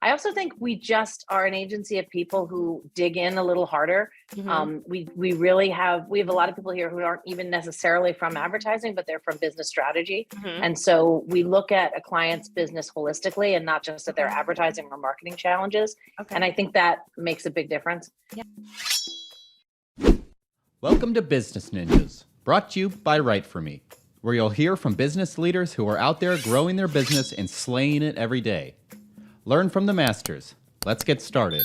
I also think we just are an agency of people who dig in a little harder. We really have a lot of people here who aren't even necessarily from advertising, but they're from business strategy. And so we look at a client's business holistically and not just at their advertising or marketing challenges. And I think that makes a big difference. Welcome to Business Ninjas, brought to you by WriteForMe, where you'll hear from business leaders who are out there growing their business and slaying it every day. Learn from the masters. Let's get started.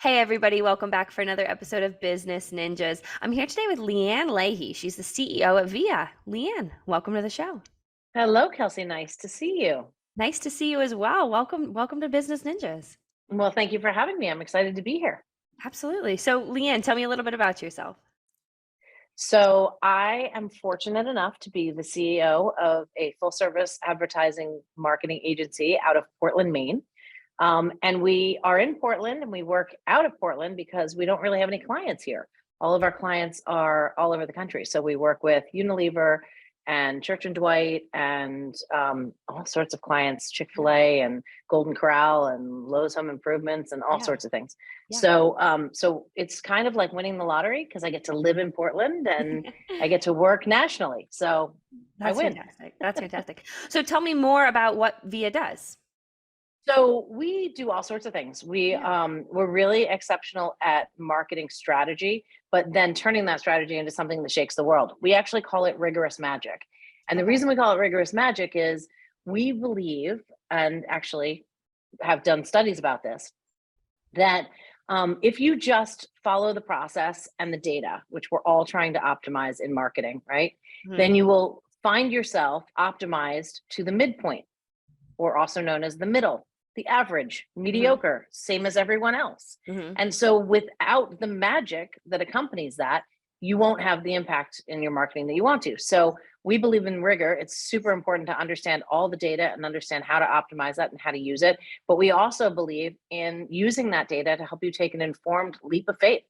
Hey everybody, welcome back for another episode of Business Ninjas. I'm here today with Leeann Leahy. She's the CEO at VIA. Leeann, welcome to the show. Hello, Kelsey. Nice to see you. Nice to see you as well. Welcome to Business Ninjas. Well, thank you for having me. I'm excited to be here. Absolutely. So Leeann, tell me a little bit about yourself. So I am fortunate enough to be the CEO of a full service advertising marketing agency out of Portland, Maine. And we are in Portland and we work out of Portland because we don't really have any clients here. All of our clients are all over the country. So we work with Unilever and Church & Dwight and all sorts of clients, Chick-fil-A and Golden Corral and Lowe's Home Improvements and all sorts of things. So it's kind of like winning the lottery because I get to live in Portland and I get to work nationally. So That's I win. Fantastic. That's fantastic. So tell me more about what VIA does. So we do all sorts of things. We're really exceptional at marketing strategy, but then turning that strategy into something that shakes the world. We actually call it rigorous magic. And the reason we call it rigorous magic is we believe, and actually have done studies about this, that if you just follow the process and the data, which we're all trying to optimize in marketing, right? Then you will find yourself optimized to the midpoint, or also known as the middle, the average, mediocre, same as everyone else. And so without the magic that accompanies that, you won't have the impact in your marketing that you want to. So we believe in rigor. It's super important to understand all the data and understand how to optimize that and how to use it. But we also believe in using that data to help you take an informed leap of faith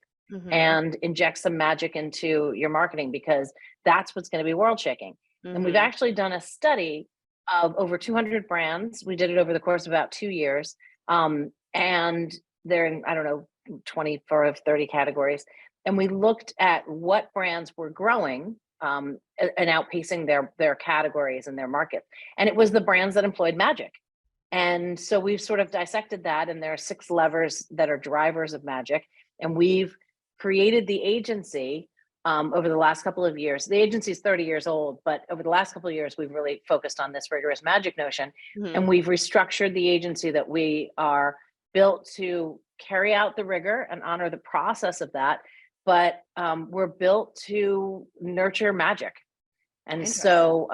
and inject some magic into your marketing, because that's what's going to be world shaking. And we've actually done a study of over 200 brands. We did it over the course of about 2 years. And they're in, 24 of 30 categories. And we looked at what brands were growing and outpacing their categories and their markets. And it was the brands that employed magic. And so we've sort of dissected that. And there are 6 levers that are drivers of magic. And we've created the agency over the last couple of years. The agency is 30 years old, but over the last couple of years, we've really focused on this rigorous magic notion. And we've restructured the agency that we are built to carry out the rigor and honor the process of that. But we're built to nurture magic. And so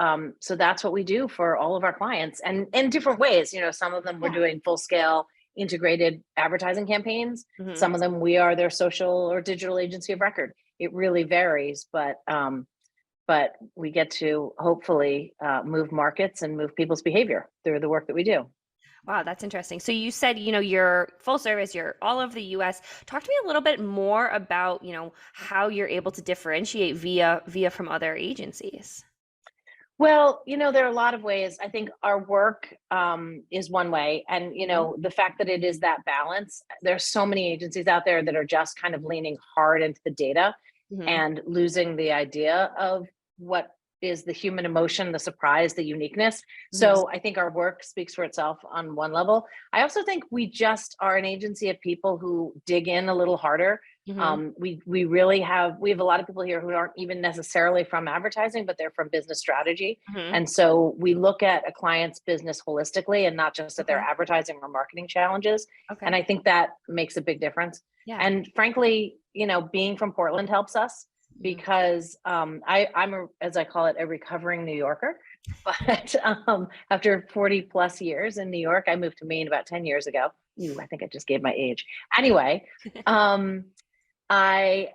that's what we do for all of our clients, and in different ways. Some of them we're doing full scale integrated advertising campaigns. Some of them we are their social or digital agency of record. It really varies, but we get to hopefully move markets and move people's behavior through the work that we do. Wow, that's interesting. So you said, you're full service, you're all over the US. Talk to me a little bit more about, how you're able to differentiate VIA from other agencies. Well, there are a lot of ways. I think our work is one way. And, the fact that it is that balance, there's so many agencies out there that are just kind of leaning hard into the data and losing the idea of what is the human emotion, the surprise, the uniqueness. So I think our work speaks for itself on one level. I also think we just are an agency of people who dig in a little harder. We have a lot of people here who aren't even necessarily from advertising, but they're from business strategy. And so we look at a client's business holistically and not just at their advertising or marketing challenges. And I think that makes a big difference. And frankly, being from Portland helps us, because I'm as I call it, a recovering New Yorker. But after 40 plus years in New York, I moved to Maine about 10 years ago. I think I just gave my age. Anyway, I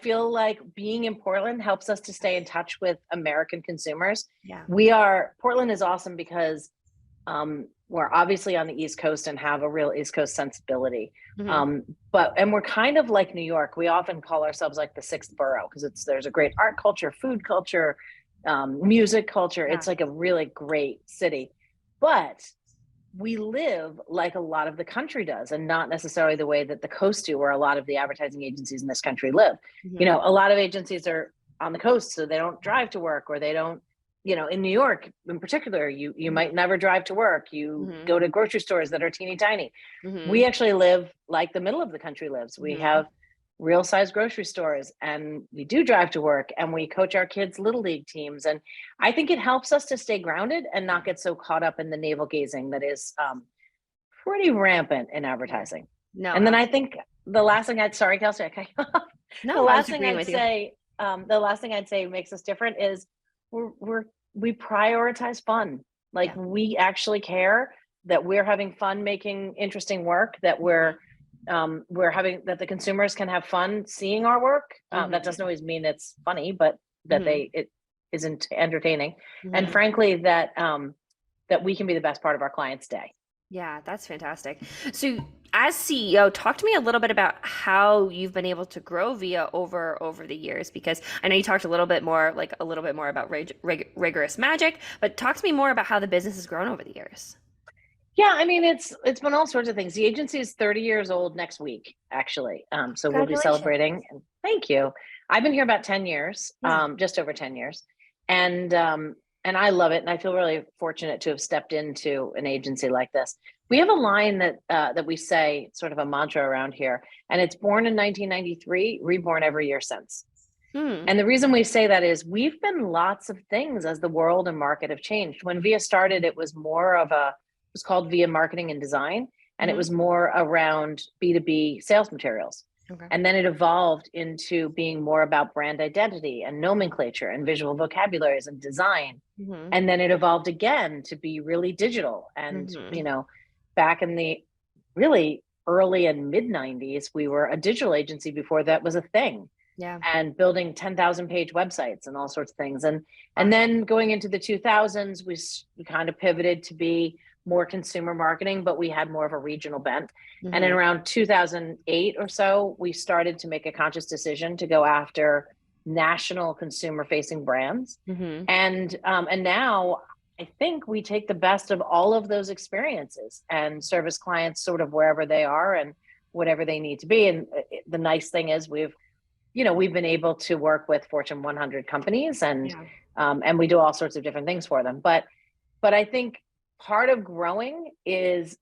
feel like being in Portland helps us to stay in touch with American consumers. Portland is awesome because We're obviously on the East Coast and have a real East Coast sensibility. Mhm. And we're kind of like New York. We often call ourselves like the sixth borough because there's a great art culture, food culture, music culture. Yeah. It's like a really great city. But we live like a lot of the country does, and not necessarily the way that the coast do, where a lot of the advertising agencies in this country live. Mhm. A lot of agencies are on the coast, so they don't drive to work, or they don't, in New York in particular, you Mhm. might never drive to work. You Mhm. go to grocery stores that are teeny tiny. We Mhm. actually live like the middle of the country lives. We Mhm. have real size grocery stores, and we do drive to work, and we coach our kids' little league teams. And I think it helps us to stay grounded and not get so caught up in the navel gazing that is pretty rampant in Yeah. advertising. No, And then I think absolutely. the last thing sorry, Kelsey, I cut you off. The No, I was last thing agreeing I'd with you. say, makes us different is we prioritize fun. Like, Yeah. we actually care that we're having fun making interesting work, that we're having, that the consumers can have fun seeing our work. That Mhm. doesn't always mean it's funny, but that Mhm. it isn't entertaining. And Mhm. frankly, that we can be the best part of our client's day. Yeah, that's fantastic. So, as CEO, talk to me a little bit about how you've been able to grow Via over the years, because I know you talked a little bit more about rigorous magic, but talk to me more about how the business has grown over the years. Yeah, I mean, it's been all sorts of things. The agency is 30 years old next week, actually. So we'll be Congratulations. celebrating. And thank you. I've been here about 10 years, Yeah. just over 10 years. And and I love it. And I feel really fortunate to have stepped into an agency like this. We have a line that we say, sort of a mantra around here, and it's born in 1993, reborn every year since. Hmm. And the reason we say that is we've been lots of things as the world and market have changed. When Via started, it was called Via Marketing and Design, and it Hmm. was more around B2B sales materials. Okay. And then it evolved into being more about brand identity and nomenclature and visual vocabularies and design. Hmm. And then it evolved again to be really digital. And, Hmm. back in the really early and mid 90s, we were a digital agency before that was a thing, Yeah. and building 10,000 page websites and all sorts of things. And Awesome. then going into the 2000s, we kind of pivoted to be more consumer marketing, but we had more of a regional bent. And in Hmm. around 2008 or so, we started to make a conscious decision to go after national consumer facing brands. Hmm. And now I think we take the best of all of those experiences and service clients sort of wherever they are and whatever they need to be. And the nice thing is we've been able to work with Fortune 100 companies, Yeah. and we do all sorts of different things for them. But I think part of growing is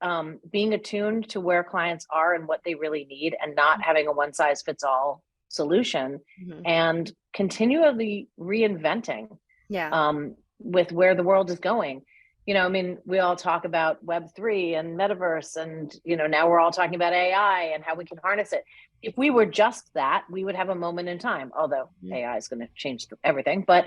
being attuned to where clients are and what they really need, and not having a one size fits all solution, Hmm. and continually reinventing Yeah. with where the world is going. I mean, we all talk about Web3 and metaverse, and now we're all talking about AI and how we can harness it. If we were just that, we would have a moment in time, although Mhm. AI is going to change everything. But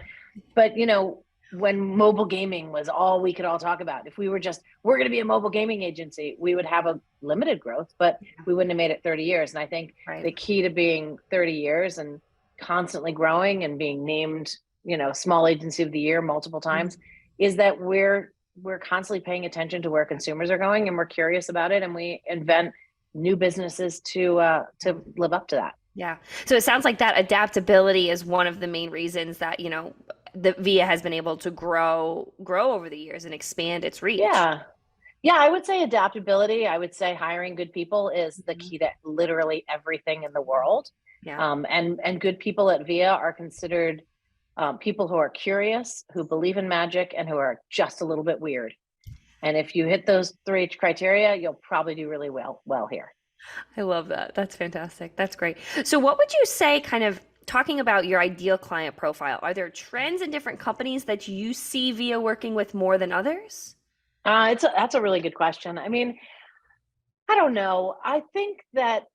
when mobile gaming was all we could all talk about, if we were just, we're going to be a mobile gaming agency, we would have a limited growth, but Yeah. we wouldn't have made it 30 years. And I think Right. the key to being 30 years and constantly growing and being named, small agency of the year multiple times, Mhm. is that we're constantly paying attention to where consumers are going, and we're curious about it, and we invent new businesses to live up to that. Yeah. So it sounds like that adaptability is one of the main reasons that, the VIA has been able to grow over the years and expand its reach. Yeah. Yeah, I would say adaptability. I would say hiring good people is the Mhm. key to literally everything in the world. Yeah. And good people at VIA are considered people who are curious, who believe in magic, and who are just a little bit weird. And if you hit those three criteria, you'll probably do really well here. I love that. That's fantastic. That's great. So what would you say, kind of talking about your ideal client profile, are there trends in different companies that you see VIA working with more than others? That's a really good question. I mean, I don't know. I think that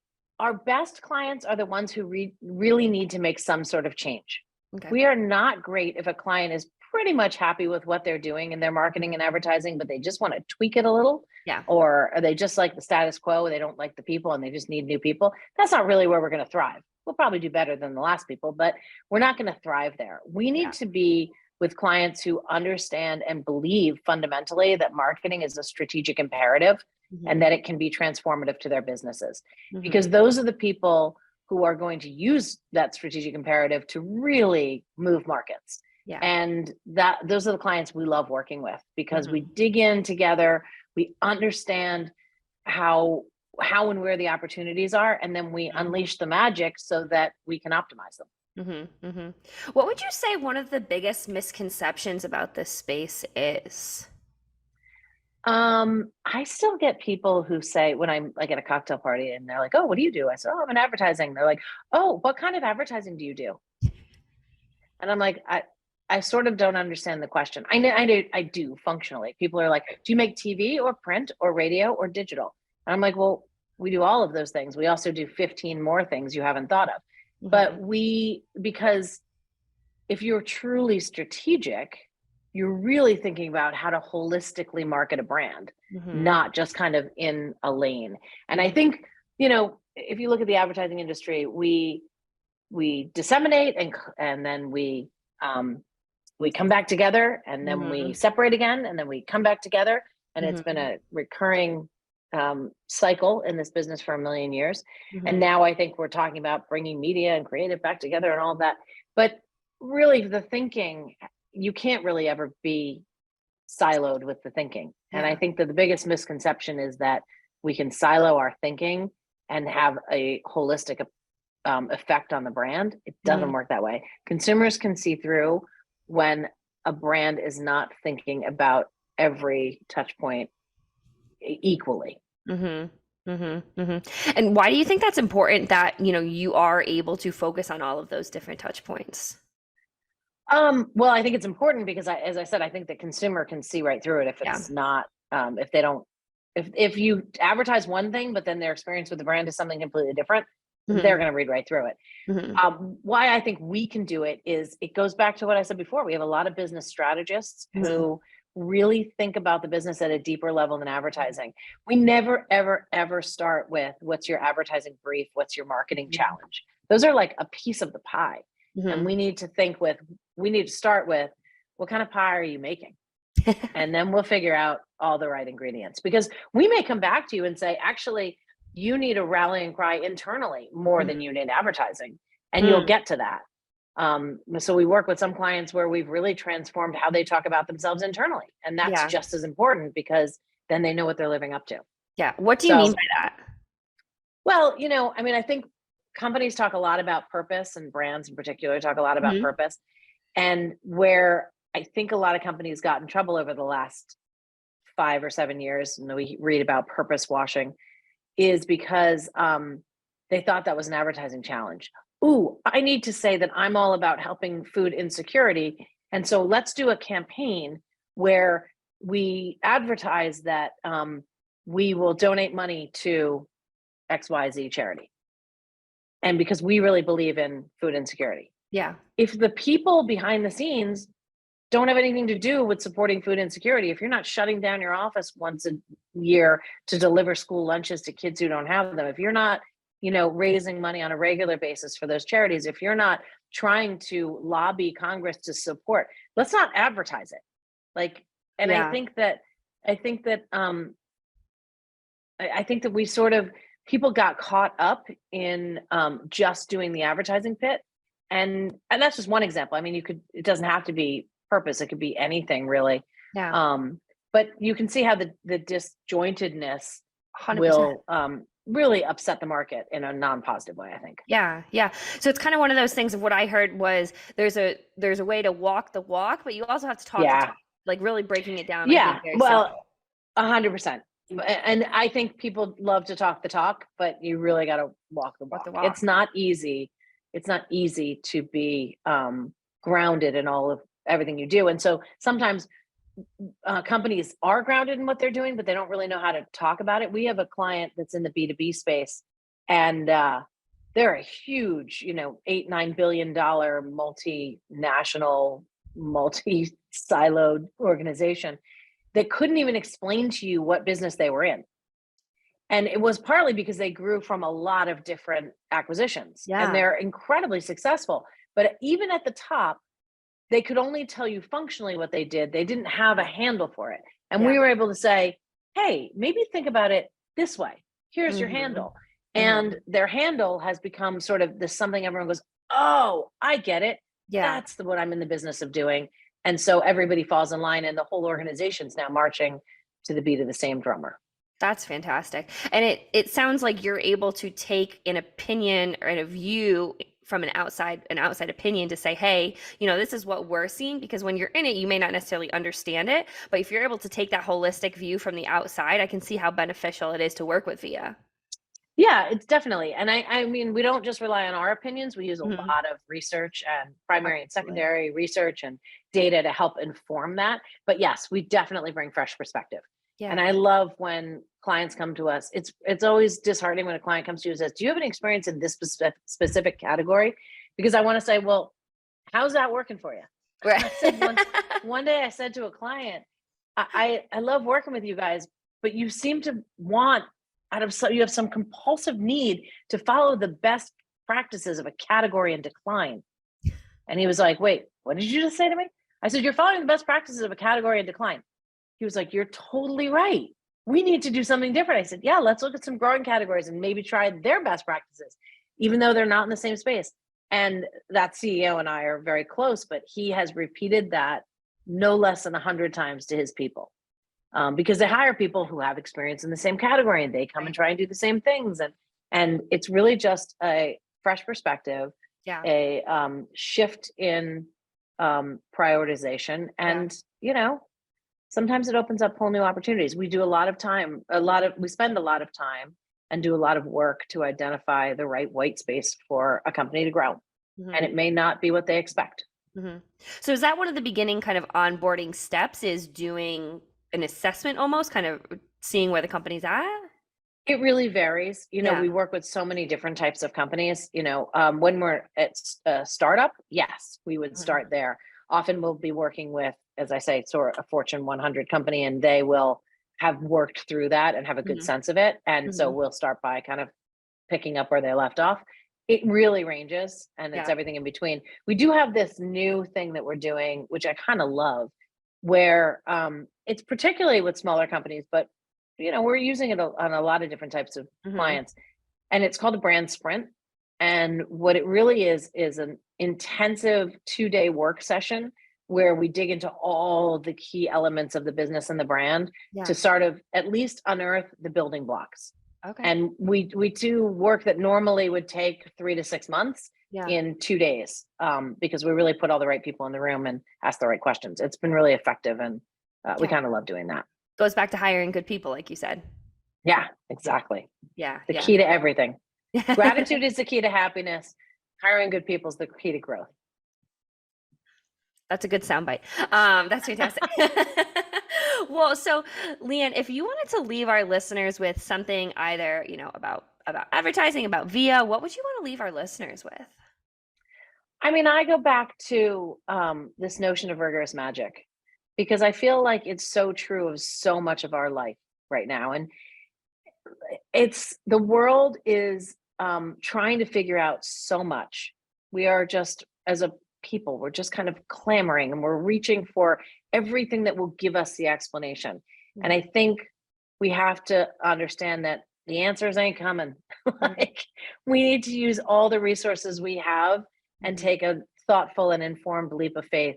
our best clients are the ones who really need to make some sort of change. Okay. We are not great if a client is pretty much happy with what they're doing in their marketing and advertising, but they just want to tweak it a little, Yeah. or are they just like the status quo? They don't like the people and they just need new people. That's not really where we're going to thrive. We'll probably do better than the last people, but we're not going to thrive there. We need Yeah. to be with clients who understand and believe fundamentally that marketing is a strategic imperative and that it can be transformative to their businesses. Because those are the people who are going to use that strategic imperative to really move markets. Yeah. And those are the clients we love working with, because we dig in together, we understand how and where the opportunities are, and then we unleash the magic so that we can optimize them. What would you say one of the biggest misconceptions about this space is? I still get people who say, when I'm like at a cocktail party and they're like, "Oh, what do you do?" I said, "Oh, I'm in advertising." They're like, "Oh, what kind of advertising do you do?" And I'm like, I sort of don't understand the question. I do functionally. People are like, "Do you make TV or print or radio or digital?" And I'm like, "Well, we do all of those things. We also do 15 more things you haven't thought of." But because if you're truly strategic, you're really thinking about how to holistically market a brand, not just kind of in a lane. And I think, if you look at the advertising industry, we disseminate and then we come back together, and then we separate again, and then we come back together. And it's been a recurring cycle in this business for a million years. And now I think we're talking about bringing media and creative back together and all of that. But really, the thinking, you can't really ever be siloed with the thinking. And I think that the biggest misconception is that we can silo our thinking and have a holistic effect on the brand. It doesn't work that way. Consumers can see through when a brand is not thinking about every touch point equally. And why do you think that's important, that you are able to focus on all of those different touch points? Well, I think it's important because as I said, I think the consumer can see right through it if it's not, if they don't, if you advertise one thing, but then their experience with the brand is something completely different, they're going to read right through it. Why I think we can do it is, it goes back to what I said before. We have a lot of business strategists who really think about the business at a deeper level than advertising. We never, ever, ever start with, what's your advertising brief? What's your marketing challenge? Those are like a piece of the pie. And we need to start with, what kind of pie are you making? And then we'll figure out all the right ingredients, because we may come back to you and say, actually, you need a rallying cry internally more than you need advertising. And you'll get to that. So we work with some clients where we've really transformed how they talk about themselves internally. And that's just as important, because then they know what they're living up to. Yeah. What do you mean by that? Well, I think companies talk a lot about purpose, and brands in particular talk a lot about purpose. And where I think a lot of companies got in trouble over the last 5 or 7 years, and we read about purpose washing, is because they thought that was an advertising challenge. Ooh, I need to say that I'm all about helping food insecurity. And so let's do a campaign where we advertise that we will donate money to XYZ charity. And because we really believe in food insecurity. Yeah. If the people behind the scenes don't have anything to do with supporting food insecurity, if you're not shutting down your office once a year to deliver school lunches to kids who don't have them, if you're not, raising money on a regular basis for those charities, if you're not trying to lobby Congress to support, let's not advertise it. I think that we sort of, people got caught up in just doing the advertising pit. And that's just one example. I mean, it doesn't have to be purpose. It could be anything really. Yeah. But you can see how the disjointedness 100%. will really upset the market in a non-positive way, I think. Yeah. Yeah. So it's kind of one of those things of what I heard was there's a way to walk the walk, but you also have to talk the talk, like really breaking it down. Yeah. Well, 100%. And I think people love to talk the talk, but you really got to walk the walk. It's not easy. It's not easy to be grounded in all of everything you do. And so sometimes companies are grounded in what they're doing, but they don't really know how to talk about it. We have a client that's in the B2B space, and they're a huge, $8-9 billion multinational, multi-siloed organization that couldn't even explain to you what business they were in. And it was partly because they grew from a lot of different acquisitions, and they're incredibly successful. But even at the top, they could only tell you functionally what they did. They didn't have a handle for it. And Yeah. we were able to say, hey, maybe think about it this way. Here's your Mm-hmm. handle. Mm-hmm. And their handle has become sort of this something everyone goes, oh, I get it. Yeah. That's what I'm in the business of doing. And so everybody falls in line, and the whole organization's now marching to the beat of the same drummer. That's fantastic. And it sounds like you're able to take an opinion or a view from an outside opinion to say, hey, this is what we're seeing, because when you're in it, you may not necessarily understand it. But if you're able to take that holistic view from the outside, I can see how beneficial it is to work with VIA. Yeah, it's definitely. And I mean, we don't just rely on our opinions. We use a Mhm. lot of research and primary and Absolutely. secondary research and data to help inform that. But yes, we definitely bring fresh perspective. And Yeah. I love when clients come to us. It's always disheartening when a client comes to you and says, "Do you have any experience in this specific category?" Because I want to say, "Well, how's that working for you?" Right. I said one day I said to a client, I love working with you guys, but you seem to want you have some compulsive need to follow the best practices of a category in decline." And he was like, "Wait, what did you just say to me?" I said, "You're following the best practices of a category in decline." He was like, "You're totally right. We need to do something different." I said, "Yeah, let's look at some growing categories and maybe try their best practices, even though they're not in the same space." And that CEO and I are very close, but he has repeated that no less than 100 times to his people, because they hire people who have experience in the same category, and they come and Right. try and do the same things. And it's really just a fresh perspective, Yeah. a shift in prioritization, Yeah. and sometimes it opens up whole new opportunities. We spend a lot of time and do a lot of work to identify the right white space for a company to grow. And Mhm. it may not be what they expect. Mhm. So is that one of the beginning kind of onboarding steps, is doing an assessment, almost kind of seeing where the company's at? It really varies. Yeah. We work with so many different types of companies. When we're at a startup, yes, we would Mhm. start there. Often we'll be working with, as I say, sort of a Fortune 100 company, and they will have worked through that and have a good Mhm. sense of it. And so Mhm. we'll start by kind of picking up where they left off. It really ranges, and it's Yeah. everything in between. We do have this new thing that we're doing, which I kind of love, where it's particularly with smaller companies, but we're using it on a lot of different types of Mhm. clients, and it's called a brand sprint. And what it really is an intensive 2-day work session where we dig into all the key elements of the business and the brand to Yeah. sort of at least unearth the building blocks. Okay. And we do work that normally would take 3 to 6 months Yeah. in 2 days, because we really put all the right people in the room and ask the right questions. It's been really effective, and we Yeah. kind of love doing that. Goes back to hiring good people, like you said. Yeah, exactly. Yeah. The Yeah. key to everything. Gratitude is the key to happiness. Hiring good people is the key to growth. That's a good soundbite. That's fantastic. Well, so Leann, if you wanted to leave our listeners with something, either about advertising, about VIA, what would you want to leave our listeners with? I mean, I go back to this notion of rigorous magic, because I feel like it's so true of so much of our life right now. And it's the world is trying to figure out so much. We are just, as a people, we're just kind of clamoring, and we're reaching for everything that will give us the explanation. And Mhm. I think we have to understand that the answers ain't coming. Mhm. Like, we need to use all the resources we have and Mhm. take a thoughtful and informed leap of faith.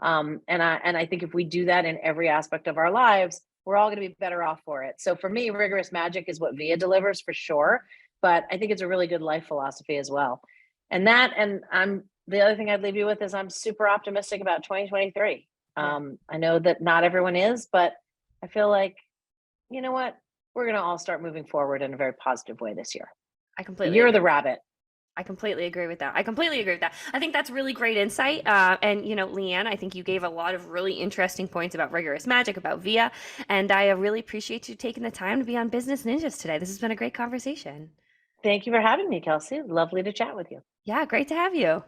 And I think if we do that in every aspect of our lives, we're all going to be better off for it. So for me, rigorous magic is what VIA delivers for sure, but I think it's a really good life philosophy as well. And I'm the other thing I'd leave you with is I'm super optimistic about 2023. Yeah, I know that not everyone is, but I feel like, you know what, we're going to all start moving forward in a very positive way this year. I The completely year of the agree. rabbit. I completely agree with that. I completely agree with that. I think that's really great insight. And Leann, I think you gave a lot of really interesting points about rigorous magic, about VIA, and I really appreciate you taking the time to be on Business Ninjas today. This has been a great conversation. Thank you for having me, Kelsey. Lovely to chat with you. Yeah, great to have you.